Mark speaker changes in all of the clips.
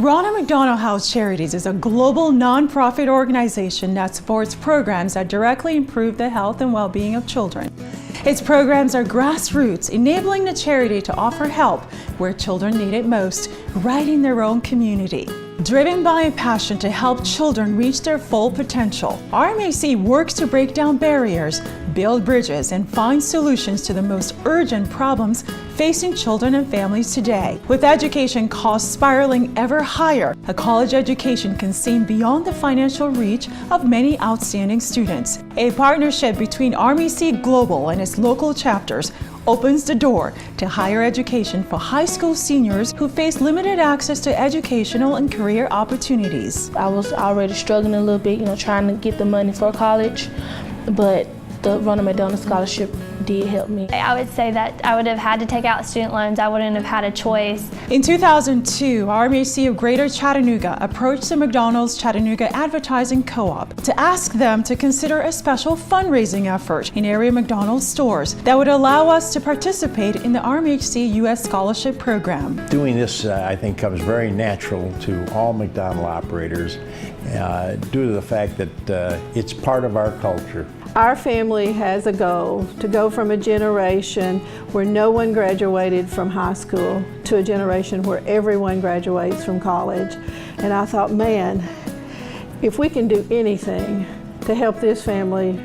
Speaker 1: Ronald McDonald House Charities is a global nonprofit organization that supports programs that directly improve the health and well-being of children. Its programs are grassroots, enabling the charity to offer help where children need it most, right in their own community. Driven by a passion to help children reach their full potential, RMAC works to break down barriers, build bridges, and find solutions to the most urgent problems facing children and families today. With education costs spiraling ever higher, a college education can seem beyond the financial reach of many outstanding students. A partnership between RMAC Global and its local chapters opens the door to higher education for high school seniors who face limited access to educational and career opportunities.
Speaker 2: I was already struggling a little bit, trying to get the money for college, but the Ronald McDonald Scholarship did help me.
Speaker 3: I would say that I would have had to take out student loans. I wouldn't have had a choice.
Speaker 1: In 2002, RMAC of Greater Chattanooga approached the McDonald's Chattanooga Advertising Co-op to ask them to consider a special fundraising effort in area McDonald's stores that would allow us to participate in the RMHC U.S. Scholarship Program.
Speaker 4: Doing this, I think, comes very natural to all McDonald operators due to the fact that it's part of our culture.
Speaker 5: Our family has a goal to go from a generation where no one graduated from high school to a generation where everyone graduates from college. And I thought, man, if we can do anything to help this family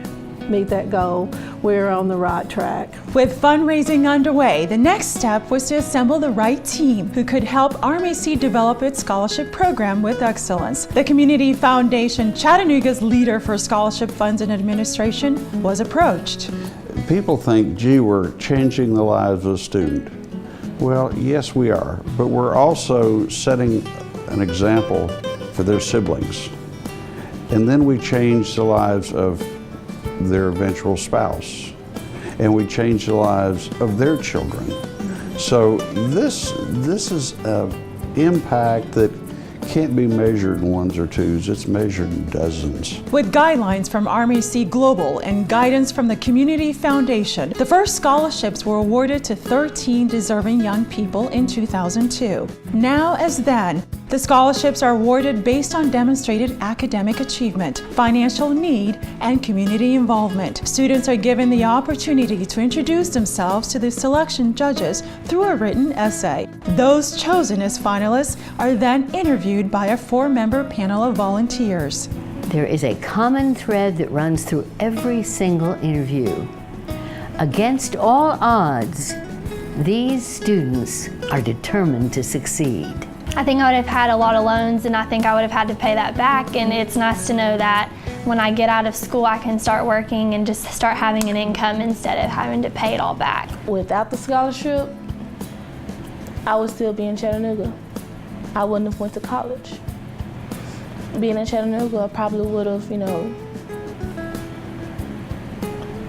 Speaker 5: meet that goal, we're on the right track.
Speaker 1: With fundraising underway, the next step was to assemble the right team who could help RMAC develop its scholarship program with excellence. The Community Foundation, Chattanooga's leader for scholarship funds and administration, was approached.
Speaker 6: People think, gee, we're changing the lives of a student. Well, yes, we are, but we're also setting an example for their siblings. And then we change the lives of their eventual spouse, and we change the lives of their children. So this is an impact that can't be measured in ones or twos, it's measured in dozens.
Speaker 1: With guidelines from RMAC Global and guidance from the Community Foundation, the first scholarships were awarded to 13 deserving young people in 2002. Now as then, the scholarships are awarded based on demonstrated academic achievement, financial need, and community involvement. Students are given the opportunity to introduce themselves to the selection judges through a written essay. Those chosen as finalists are then interviewed by a 4-member panel of volunteers.
Speaker 7: There is a common thread that runs through every single interview. Against all odds, these students are determined to succeed.
Speaker 3: I think I would have had a lot of loans, and I think I would have had to pay that back, and it's nice to know that when I get out of school I can start working and just start having an income instead of having to pay it all back.
Speaker 2: Without the scholarship, I would still be in Chattanooga. I wouldn't have went to college. Being in Chattanooga, I probably would have,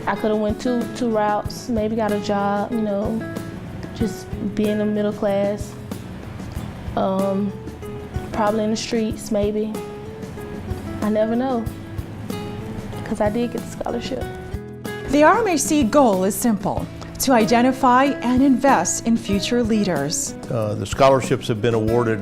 Speaker 2: I could have went two routes, maybe got a job, just being a middle class. Probably in the streets, maybe. I never know, because I did get the scholarship.
Speaker 1: The RMAC goal is simple: to identify and invest in future leaders.
Speaker 8: The scholarships have been awarded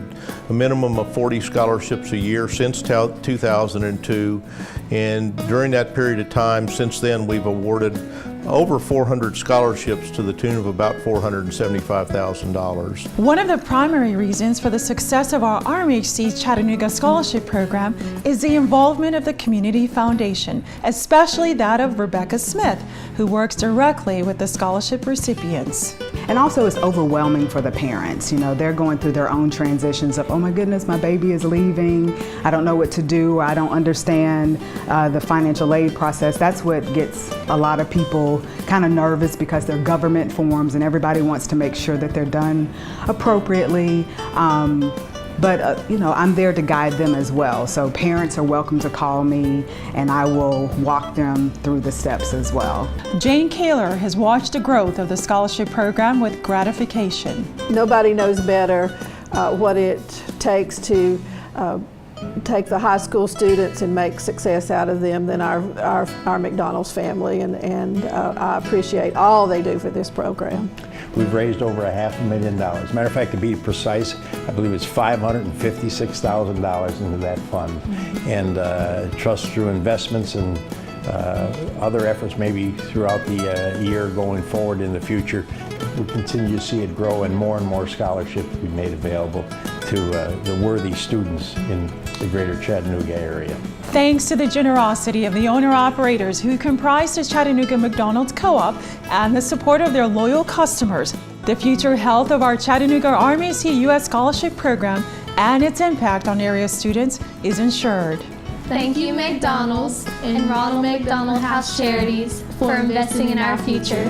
Speaker 8: a minimum of 40 scholarships a year since 2002, and during that period of time, since then, we've awarded over 400 scholarships to the tune of about $475,000.
Speaker 1: One of the primary reasons for the success of our RMHC Chattanooga Scholarship Program is the involvement of the Community Foundation, especially that of Rebecca Smith, who works directly with the scholarship recipients.
Speaker 9: And also it's overwhelming for the parents. They're going through their own transitions of, oh my goodness, my baby is leaving, I don't know what to do, or I don't understand the financial aid process. That's what gets a lot of people kind of nervous, because they're government forms and everybody wants to make sure that they're done appropriately. But I'm there to guide them as well. So parents are welcome to call me and I will walk them through the steps as well.
Speaker 1: Jane Kaler has watched the growth of the scholarship program with gratification.
Speaker 5: Nobody knows better what it takes to take the high school students and make success out of them than our McDonald's family, and I appreciate all they do for this program.
Speaker 4: we've raised over $500,000. Matter of fact, to be precise, I believe it's $556,000 into that fund. And trust through investments and other efforts maybe throughout the year going forward in the future, we continue to see it grow and more scholarships be made available to the worthy students in the greater Chattanooga area.
Speaker 1: Thanks to the generosity of the owner-operators who comprise the Chattanooga McDonald's Co-op and the support of their loyal customers, the future health of our Chattanooga RMAC U.S. Scholarship Program and its impact on area students is ensured.
Speaker 3: Thank you, McDonald's and Ronald McDonald House Charities, for investing in our future.